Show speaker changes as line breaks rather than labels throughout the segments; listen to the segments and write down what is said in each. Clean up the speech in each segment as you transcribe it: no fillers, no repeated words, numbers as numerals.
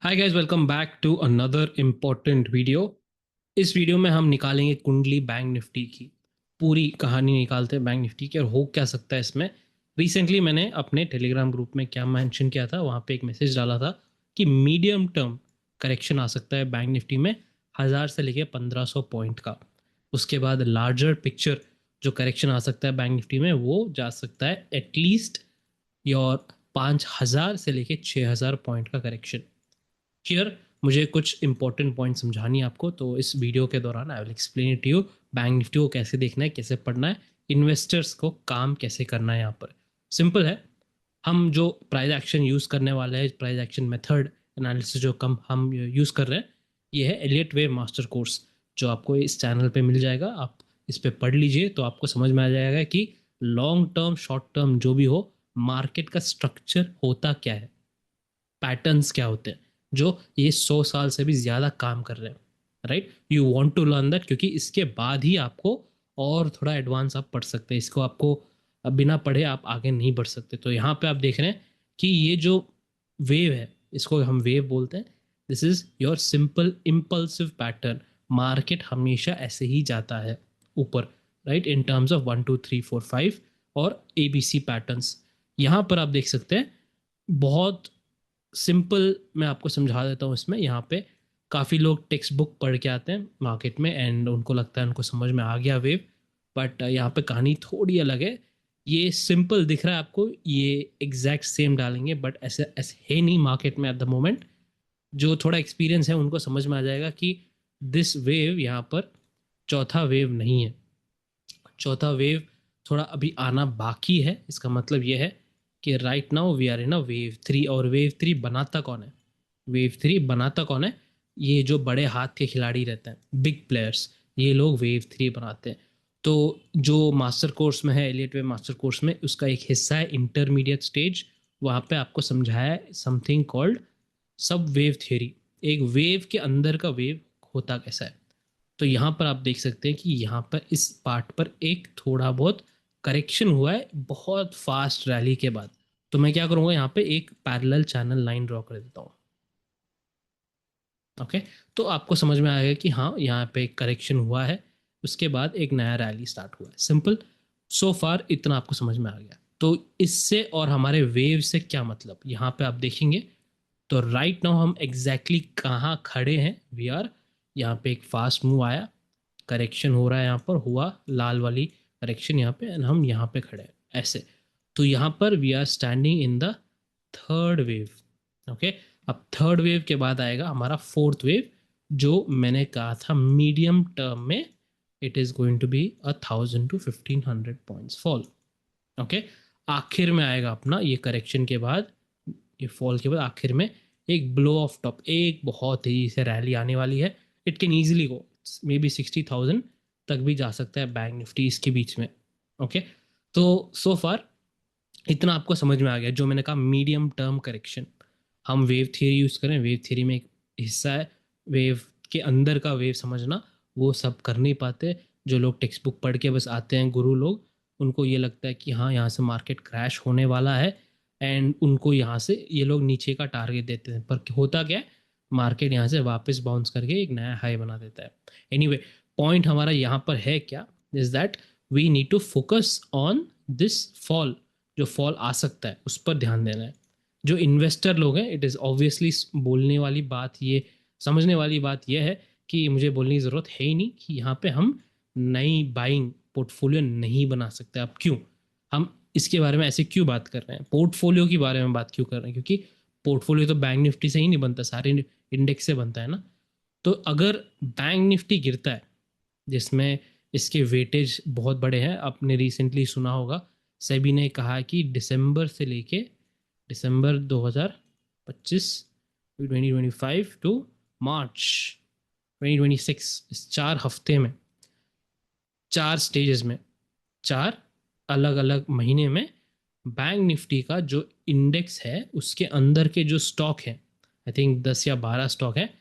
Hi guys, welcome back to another important video. इस वीडियो में हम निकालेंगे कुंडली बैंक निफ्टी की पूरी कहानी, निकालते हैं बैंक निफ्टी की और हो क्या सकता है इसमें। रिसेंटली मैंने अपने टेलीग्राम ग्रुप में क्या मेंशन किया था, वहाँ पे एक मैसेज डाला था कि मीडियम टर्म करेक्शन आ सकता है बैंक निफ्टी में 1000 से लेके 1500 पॉइंट का। उसके बाद लार्जर पिक्चर जो करेक्शन आ सकता है बैंक निफ्टी में वो जा सकता है एटलीस्ट योर 5000 से लेके 6000 पॉइंट का करेक्शन। हियर मुझे कुछ इंपॉर्टेंट पॉइंट समझानी है आपको, तो इस वीडियो के दौरान I will explain it you bank Nifty को कैसे देखना है, कैसे पढ़ना है, इन्वेस्टर्स को काम कैसे करना है। यहाँ पर सिंपल है। हम जो प्राइस एक्शन यूज़ करने वाले हैं, प्राइस एक्शन मेथड एनालिसिस जो कम हम यूज़ कर रहे हैं, ये है एलियट वेव मास्टर कोर्स, जो आपको इस चैनल पे मिल जाएगा। आप इस पे पढ़ लीजिए तो आपको समझ में आ जाएगा कि लॉन्ग टर्म शॉर्ट टर्म जो भी हो, मार्केट का स्ट्रक्चर होता क्या है, पैटर्न्स क्या होते हैं, जो ये 100 साल से भी ज़्यादा काम कर रहे हैं। Right, you want to learn that, क्योंकि इसके बाद ही आपको और थोड़ा एडवांस आप पढ़ सकते हैं। इसको आपको बिना पढ़े आप आगे नहीं बढ़ सकते। तो यहाँ पे आप देख रहे हैं कि ये जो वेव है, इसको हम वेव बोलते हैं। This is your simple impulsive pattern. Market हमेशा ऐसे ही जाता है ऊपर, राइट, इन टर्म्स ऑफ 1 2 3 4 5 और ABC पैटर्न्स। यहाँ पर आप देख सकते हैं, बहुत सिंपल मैं आपको समझा देता हूँ इसमें। यहाँ पे काफ़ी लोग टेक्स्ट बुक पढ़ के आते हैं मार्केट में एंड उनको लगता है उनको समझ में आ गया वेव, बट यहाँ पे कहानी थोड़ी अलग है। ये सिंपल दिख रहा है आपको, ये एग्जैक्ट सेम डालेंगे, बट ऐसे ऐसे है नहीं मार्केट में एट द मोमेंट। जो थोड़ा एक्सपीरियंस है उनको समझ में आ जाएगा कि दिस वेव यहाँ पर चौथा वेव नहीं है। चौथा वेव थोड़ा अभी आना बाकी है। इसका मतलब ये है कि right now we are in a wave 3। और वेव 3 बनाता कौन है? वेव 3 बनाता कौन है? ये जो बड़े हाथ के खिलाड़ी रहते हैं, बिग प्लेयर्स, ये लोग वेव 3 बनाते हैं। तो जो मास्टर कोर्स में है, एलियट वेव मास्टर कोर्स में, उसका एक हिस्सा है इंटरमीडिएट स्टेज। वहाँ पे आपको समझाया है समथिंग कॉल्ड सब वेव थ्योरी। एक वेव के अंदर का वेव होता कैसा है। तो यहाँ पर आप देख सकते हैं कि यहाँ पर इस पार्ट पर एक थोड़ा बहुत करेक्शन हुआ है बहुत फास्ट रैली के बाद। तो मैं क्या करूँगा, यहाँ पे एक पैरेलल चैनल लाइन ड्रॉ कर देता हूँ। ओके, तो आपको समझ में आएगा कि हाँ, यहाँ पे एक करेक्शन हुआ है, उसके बाद एक नया रैली स्टार्ट हुआ है। सिंपल, सो फार इतना आपको समझ में आ गया। तो इससे और हमारे वेव से क्या मतलब, यहाँ पे आप देखेंगे तो राइट नाउ हम एग्जैक्टली कहाँ खड़े हैं। वी आर, यहाँ पे एक फास्ट मूव आया, करेक्शन हो रहा है, यहाँ पर हुआ लाल वाली करेक्शन यहाँ पे, एंड हम यहाँ पे खड़े हैं ऐसे। तो यहाँ पर we are standing in the third wave. Okay, अब थर्ड वेव के बाद आएगा हमारा फोर्थ वेव, जो मैंने कहा था मीडियम टर्म में it is going to be 1000 to 1500 points fall. Okay, आखिर में आएगा अपना ये करेक्शन के बाद, ये फॉल के बाद आखिर में एक ब्लो ऑफ टॉप, एक बहुत तेजी से रैली आने वाली है। It can easily go may be 60,000 तक भी जा सकता है बैंक निफ्टी इसके बीच में। ओके, तो सो फार इतना आपको समझ में आ गया जो मैंने कहा मीडियम टर्म करेक्शन। हम वेव थियरी यूज़ करें, वेव थियरी में एक हिस्सा है वेव के अंदर का वेव समझना, वो सब कर नहीं पाते। जो लोग टेक्स्ट बुक पढ़ के बस आते हैं गुरु लोग, उनको ये लगता है कि हाँ, यहाँ से मार्केट क्रैश होने वाला है, एंड उनको यहाँ से ये लोग नीचे का टारगेट देते हैं, पर होता क्या है, मार्केट यहाँ से वापस बाउंस करके एक नया हाई बना देता है। एनीवे, पॉइंट हमारा यहाँ पर है क्या, is that we need to focus on this fall. जो फॉल आ सकता है उस पर ध्यान देना है। जो इन्वेस्टर लोग हैं, इट इज़ ऑब्वियसली बोलने वाली बात, ये समझने वाली बात यह है कि मुझे बोलने की ज़रूरत है ही नहीं कि यहाँ पे हम नई बाइंग पोर्टफोलियो नहीं बना सकते। अब क्यों हम इसके बारे में ऐसे क्यों बात कर रहे हैं, पोर्टफोलियो के बारे में बात क्यों कर रहे हैं? क्योंकि पोर्टफोलियो तो बैंक निफ्टी से ही नहीं बनता, सारे इंडेक्स से बनता है ना। तो अगर बैंक निफ्टी गिरता है, जिसमें इसके वेटेज बहुत बड़े हैं, आपने रिसेंटली सुना होगा सेबी ने कहा कि दिसंबर से लेके दिसंबर 2025, 2025 टू मार्च 2026, इस 4 हफ्ते में, 4 स्टेजेस में, 4 अलग अलग महीने में बैंक निफ्टी का जो इंडेक्स है उसके अंदर के जो स्टॉक है, आई थिंक 10 या 12 स्टॉक है,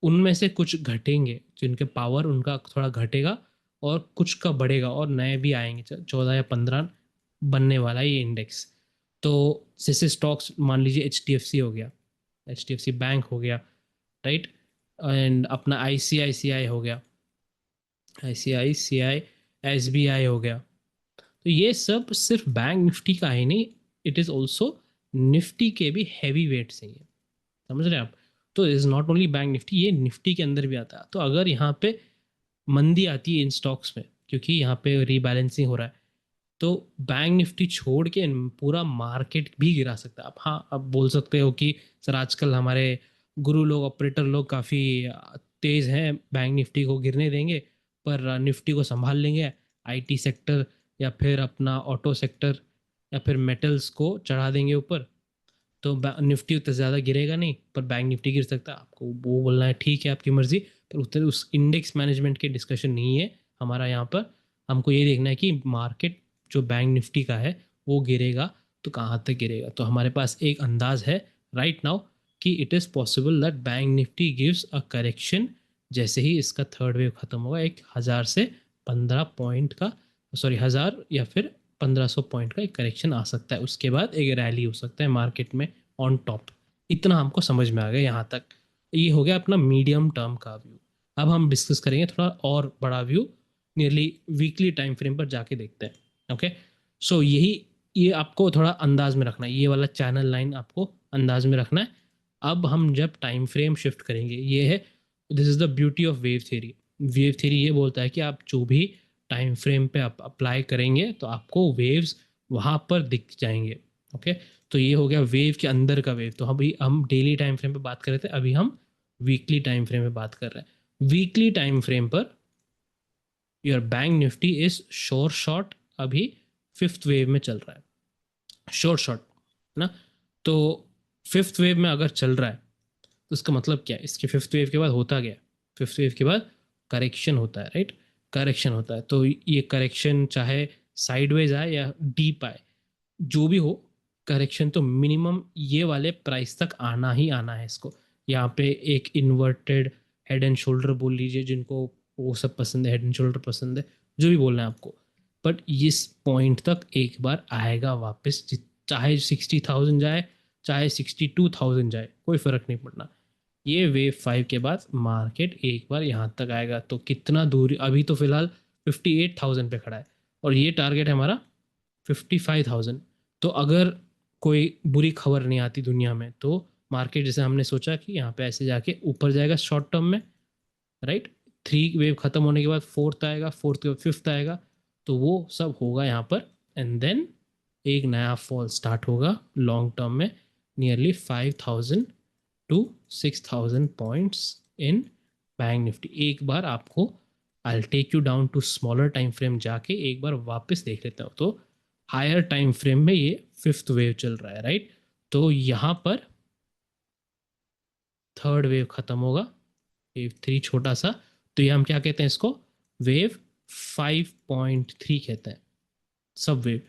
उनमें से कुछ घटेंगे, जिनके पावर उनका थोड़ा घटेगा, और कुछ का बढ़ेगा, और नए भी आएंगे। 14 या 15 बनने वाला है ये इंडेक्स। तो जैसे स्टॉक्स मान लीजिए HDFC हो गया, HDFC बैंक हो गया, राइट, एंड अपना ICICI हो गया, ICICI, SBI हो गया। तो ये सब सिर्फ बैंक निफ्टी का ही नहीं, इट इज़ ऑल्सो निफ्टी के भी हैवी वेट्स हैं ये, समझ रहे हैं आप। तो is not only bank Nifty, ये निफ्टी के अंदर भी आता है। तो अगर यहाँ पे मंदी आती है इन स्टॉक्स में, क्योंकि यहाँ पे रीबैलेंसिंग हो रहा है, तो बैंक निफ्टी छोड़ के पूरा मार्केट भी गिरा सकता है। आप हाँ, आप बोल सकते हो कि सर आजकल हमारे गुरु लोग, ऑपरेटर लोग काफ़ी तेज़ हैं, बैंक निफ्टी को गिरने देंगे, पर निफ्टी को संभाल लेंगे। IT सेक्टर या फिर अपना ऑटो सेक्टर या फिर मेटल्स को चढ़ा देंगे ऊपर, तो निफ्टी उतना ज़्यादा गिरेगा नहीं, पर बैंक निफ्टी गिर सकता है। आपको वो बोलना है ठीक है, आपकी मर्ज़ी, पर उतने उस इंडेक्स मैनेजमेंट के डिस्कशन नहीं है हमारा यहाँ पर। हमको ये देखना है कि मार्केट जो बैंक निफ्टी का है वो गिरेगा तो कहाँ तक गिरेगा। तो हमारे पास एक अंदाज है राइट नाउ कि it is possible that bank Nifty gives a correction जैसे ही इसका थर्ड वेव ख़त्म होगा। 1,000 से 15 पॉइंट का, सॉरी 1,000 या फिर 1,500 पॉइंट का एक करेक्शन आ सकता है। उसके बाद एक रैली हो सकता है मार्केट में ऑन टॉप। इतना हमको समझ में आ गया यहाँ तक। ये हो गया अपना मीडियम टर्म का व्यू। अब हम डिस्कस करेंगे थोड़ा और बड़ा view, nearly weekly time frame पर जाके देखते हैं। ओके, सो ये आपको थोड़ा अंदाज में रखना है, ये वाला चैनल लाइन आपको अंदाज में रखना है। अब हम जब टाइम फ्रेम शिफ्ट करेंगे, ये है, this is the beauty of wave theory. Wave theory ये बोलता है कि आप जो भी टाइम फ्रेम पे आप अप्लाई करेंगे तो आपको वेव्स वहाँ पर दिख जाएंगे। ओके, तो ये हो गया वेव के अंदर का वेव। तो अभी हम डेली टाइम फ्रेम पे बात कर रहे थे, अभी हम वीकली टाइम फ्रेम पे बात कर रहे हैं। Weekly time frame per your bank Nifty is शोर शॉर्ट, अभी फिफ्थ वेव में चल रहा है, शोर शॉर्ट ना। तो फिफ्थ वेव में अगर चल रहा है तो इसका मतलब क्या है, इसके फिफ्थ वेव के बाद होता गया, फिफ्थ वेव के बाद करेक्शन होता है, राइट, करेक्शन होता है। तो ये करेक्शन चाहे साइडवेज आए या डीप आए, जो भी हो, करेक्शन तो मिनिमम ये वाले प्राइस तक आना ही आना है इसको। यहाँ पे एक इन्वर्टेड हेड एंड शोल्डर बोल लीजिए, जिनको वो सब पसंद है, हेड एंड शोल्डर पसंद है, जो भी बोलना है आपको, बट इस पॉइंट तक एक बार आएगा वापस, चाहे 60,000 जाए, चाहे 62,000 जाए, कोई फ़र्क नहीं पड़ना। ये वेव 5 के बाद मार्केट एक बार यहाँ तक आएगा। तो कितना दूरी, अभी तो फिलहाल 58,000 पे खड़ा है और ये टारगेट है हमारा 55,000। तो अगर कोई बुरी खबर नहीं आती दुनिया में, तो मार्केट जैसे हमने सोचा कि यहाँ पे ऐसे जाके ऊपर जाएगा शॉर्ट टर्म में, राइट, 3 वेव ख़त्म होने के बाद फोर्थ आएगा, फोर्थ के बाद फिफ्थ आएगा, तो वो सब होगा यहाँ पर। एंड देन एक नया फॉल स्टार्ट होगा लॉन्ग टर्म में, nearly 5,000 to 6,000 points in bank Nifty. एक बार आपको, I take you down to smaller time frame, जाके एक बार वापस देख लेता हूँ। तो हायर टाइम फ्रेम में ये फिफ्थ वेव चल रहा है, राइट। तो यहाँ पर थर्ड वेव खत्म होगा, वेव 3 छोटा सा, तो ये हम क्या कहते हैं इसको, वेव 5.3 कहते हैं, सब वेव।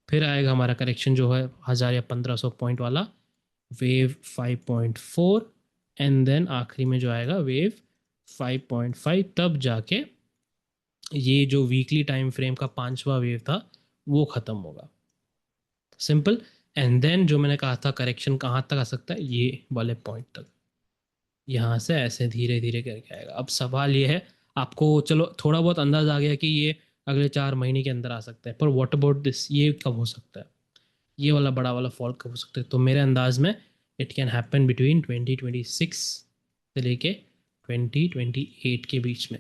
फिर आएगा हमारा करेक्शन जो है 1,000 या 1,500 पॉइंट वाला, वेव 5.4, एंड देन आखिरी में जो आएगा वेव 5.5। तब जाके ये जो वीकली टाइम फ्रेम का 5वां वेव था वो ख़त्म होगा, सिंपल। एंड देन जो मैंने कहा था करेक्शन कहाँ तक आ सकता है, ये वाले पॉइंट तक, यहाँ से ऐसे धीरे धीरे करके आएगा। अब सवाल ये है, आपको चलो थोड़ा बहुत अंदाज आ गया कि ये अगले 4 महीने के अंदर आ सकता है, पर व्हाट अबाउट दिस, ये कब हो सकता है, ये वाला बड़ा वाला फॉल कब हो सकता है। तो मेरे अंदाज में इट कैन हैपन बिटवीन 2026 से लेके 2028 के बीच में।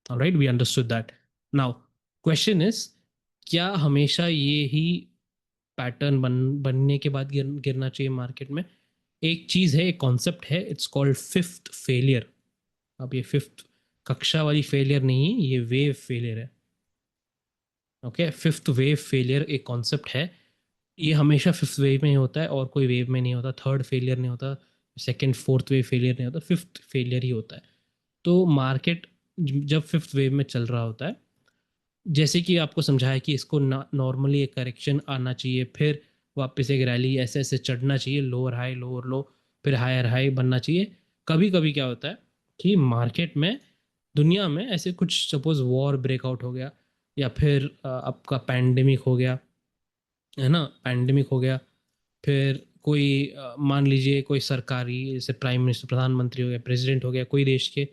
Alright, we understood that. Now question is, क्या हमेशा ये ही पैटर्न बनने के बाद गिरना चाहिए मार्केट में। एक चीज़ है, एक कॉन्सेप्ट है, इट्स कॉल्ड फिफ्थ फेलियर। अब ये फिफ्थ कक्षा वाली फेलियर नहीं है, ये वेव फेलियर है। ओके, फिफ्थ वेव फेलियर एक कॉन्सेप्ट है, ये हमेशा फिफ्थ वेव में ही होता है और कोई वेव में नहीं होता। थर्ड फेलियर नहीं होता, सेकंड फोर्थ वेव फेलियर नहीं होता, फिफ्थ फेलियर ही होता है। तो मार्केट जब फिफ्थ वेव में चल रहा होता है, जैसे कि आपको समझाया कि इसको नॉर्मली एक करेक्शन आना चाहिए, फिर वापस एक रैली ऐसे ऐसे चढ़ना चाहिए, लोअर हाई लोअर लो, फिर हायर हाई बनना चाहिए। कभी कभी क्या होता है कि मार्केट में, दुनिया में ऐसे कुछ, सपोज वॉर ब्रेकआउट हो गया, या फिर आपका पैंडेमिक हो गया, है ना, पैंडेमिक हो गया, फिर कोई मान लीजिए कोई सरकारी जैसे प्राइम मिनिस्टर, प्रधानमंत्री हो गया, प्रेसिडेंट हो गया कोई देश के,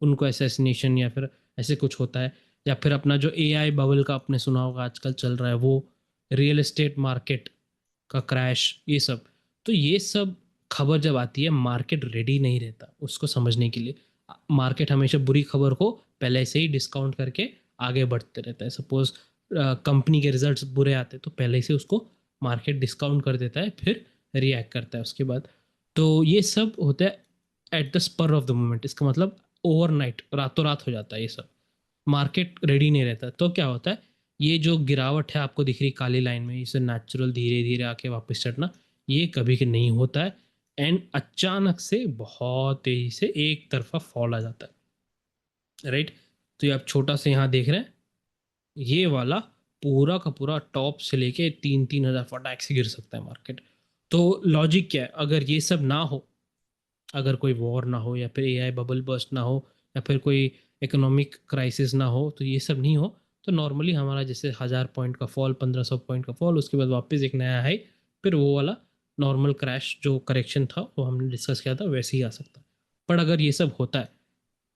उनको असैसिनेशन या फिर ऐसे कुछ होता है, या फिर अपना जो एआई बबल का आपने सुना होगा आजकल चल रहा है, वो रियल एस्टेट मार्केट का क्रैश, ये सब। तो ये सब खबर जब आती है, मार्केट रेडी नहीं रहता उसको समझने के लिए। मार्केट हमेशा बुरी खबर को पहले से ही डिस्काउंट करके आगे बढ़ते रहता है। सपोज कंपनी के रिजल्ट्स बुरे आते हैं तो पहले से उसको मार्केट डिस्काउंट कर देता है, फिर रिएक्ट करता है उसके बाद। तो ये सब होता है at the spur of the moment. इसका मतलब ओवरनाइट, रातों रात हो जाता है ये सब, मार्केट रेडी नहीं रहता। तो क्या होता है, ये जो गिरावट है आपको दिख रही काली लाइन में, इसे नेचुरल धीरे धीरे आके वापस चढ़ना, ये कभी नहीं होता है। एंड अचानक से बहुत तेजी से एक तरफा फॉल आ जाता है, राइट। तो ये आप छोटा से यहाँ देख रहे हैं, ये वाला पूरा का पूरा टॉप से लेके 3-3 हज़ार फटाक से गिर सकता है मार्केट। तो लॉजिक क्या है, अगर ये सब ना हो, अगर कोई वॉर ना हो, या फिर एआई बबल बर्स्ट ना हो, या फिर कोई इकोनॉमिक क्राइसिस ना हो, तो ये सब नहीं हो, तो नॉर्मली हमारा जैसे 1000 पॉइंट का फॉल, 1500 पॉइंट का फॉल, उसके बाद वापस एक नया हाई, फिर वो वाला नॉर्मल क्रैश जो करेक्शन था वो हमने डिस्कस किया था वैसे ही आ सकता है। पर अगर ये सब होता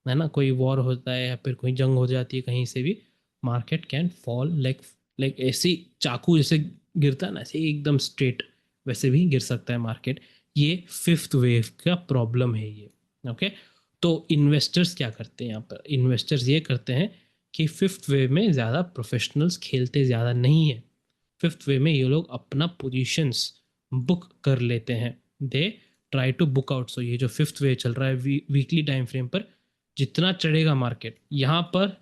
है ना, कोई वॉर होता है या फिर कोई जंग हो जाती है कहीं से भी, मार्केट कैन फॉल लाइक ऐसे चाकू जैसे गिरता है ना, ऐसे एकदम स्ट्रेट, वैसे भी गिर सकता है मार्केट। ये फिफ्थ वेव का प्रॉब्लम है ये, ओके। तो इन्वेस्टर्स क्या करते हैं यहाँ पर, इन्वेस्टर्स ये करते हैं कि फिफ्थ वेव में ज़्यादा प्रोफेशनल्स खेलते ज़्यादा नहीं है। फिफ्थ वे में ये लोग अपना पोजीशंस बुक कर लेते हैं, they try to book out. So ये जो फिफ्थ वे चल रहा है वीकली टाइम फ्रेम पर, जितना चढ़ेगा मार्केट, यहाँ पर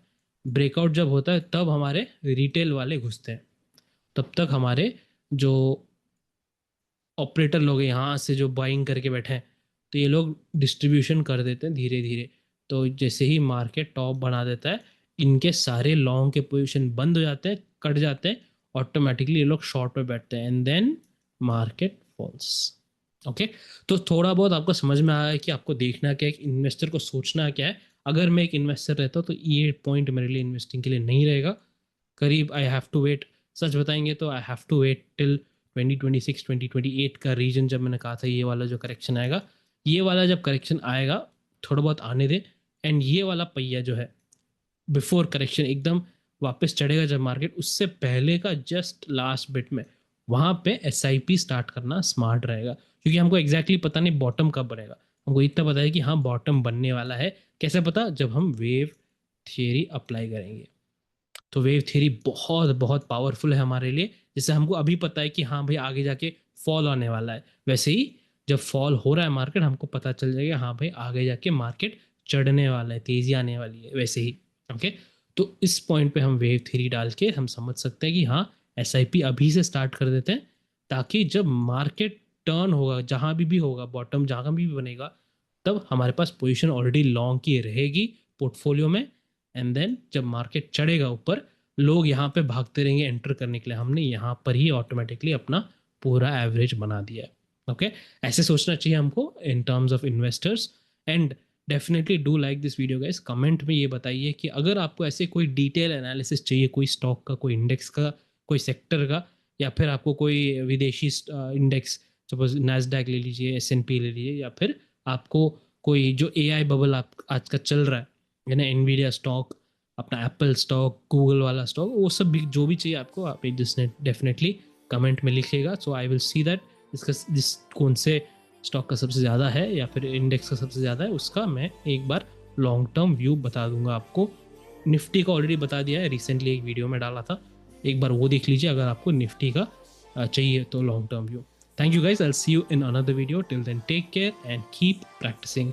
ब्रेकआउट जब होता है तब हमारे रिटेल वाले घुसते हैं। तब तक हमारे जो ऑपरेटर लोग हैं यहाँ से जो बाइंग करके बैठे हैं, तो ये लोग डिस्ट्रीब्यूशन कर देते हैं धीरे धीरे। तो जैसे ही मार्केट टॉप बना देता है, इनके सारे लॉन्ग के पोजीशन बंद हो जाते हैं, कट जाते हैं, ऑटोमेटिकली ये लोग शॉर्ट पे बैठते हैं, and then market falls, okay. तो थोड़ा बहुत आपको समझ में आया है कि आपको देखना क्या है, एक इन्वेस्टर को सोचना क्या है। अगर मैं एक इन्वेस्टर रहता तो ये पॉइंट मेरे लिए इन्वेस्टिंग के लिए नहीं रहेगा। करीब आई हैव टू वेट, सच बताएंगे तो I have to wait till 2026 2028 का रीजन, जब मैंने कहा था ये वाला जो करेक्शन आएगा, ये वाला जब करेक्शन आएगा, थोड़ा बहुत आने दे, एंड ये वाला पहिया जो है बिफोर करेक्शन एकदम वापस चढ़ेगा जब मार्केट, उससे पहले का जस्ट लास्ट बिट में वहाँ पे एसआईपी स्टार्ट करना स्मार्ट रहेगा। क्योंकि हमको एग्जैक्टली पता नहीं बॉटम कब बनेगा, हमको इतना पता है कि हाँ बॉटम बनने वाला है। कैसे पता, जब हम वेव थियरी अप्लाई करेंगे। तो वेव थ्योरी बहुत बहुत पावरफुल है हमारे लिए। जैसे हमको अभी पता है कि हाँ भाई आगे जाके फॉल आने वाला है, वैसे ही जब फॉल हो रहा है मार्केट, हमको पता चल जाएगा हाँ भाई आगे जाके मार्केट चढ़ने वाला है, तेजी आने वाली है, वैसे ही, ओके। तो इस पॉइंट पे हम वेव थ्योरी डाल के हम समझ सकते हैं कि हाँ एसआईपी अभी से स्टार्ट कर देते हैं, ताकि जब मार्केट टर्न होगा, जहाँ भी होगा बॉटम जहाँ भी बनेगा, तब हमारे पास पोजीशन ऑलरेडी लॉन्ग की रहेगी पोर्टफोलियो में। एंड देन जब मार्केट चढ़ेगा ऊपर, लोग यहाँ पे भागते रहेंगे एंटर करने के लिए, हमने यहाँ पर ही ऑटोमेटिकली अपना पूरा एवरेज बना दिया है, ओके। ऐसे सोचना चाहिए हमको in terms of investors. And definitely do like this video guys. Comment में ये बताइए कि अगर आपको ऐसे कोई डिटेल एनालिसिस चाहिए, कोई स्टॉक का, कोई इंडेक्स का, कोई सेक्टर का, या फिर आपको कोई विदेशी इंडेक्स, सपोज नैस्डैक ले लीजिए, S&P ले लीजिए, या फिर आपको कोई जो एआई बबल आप आज का चल रहा है ना, एनवीडिया स्टॉक, अपना एप्पल स्टॉक, गूगल वाला स्टॉक, वो सब भी जो भी चाहिए आपको, आप एक डेफिनेटली कमेंट में लिखिएगा। सो आई विल सी दैट इसका जिस कौन से स्टॉक का सबसे ज़्यादा है या फिर इंडेक्स का सबसे ज़्यादा है, उसका मैं एक बार लॉन्ग टर्म व्यू बता दूंगा आपको। निफ्टी का ऑलरेडी बता दिया है, रिसेंटली एक वीडियो में डाला था, एक बार वो देख लीजिए अगर आपको निफ्टी का चाहिए तो long term view. Thank you guys. I'll see you in another video. Till then, take care and keep practicing.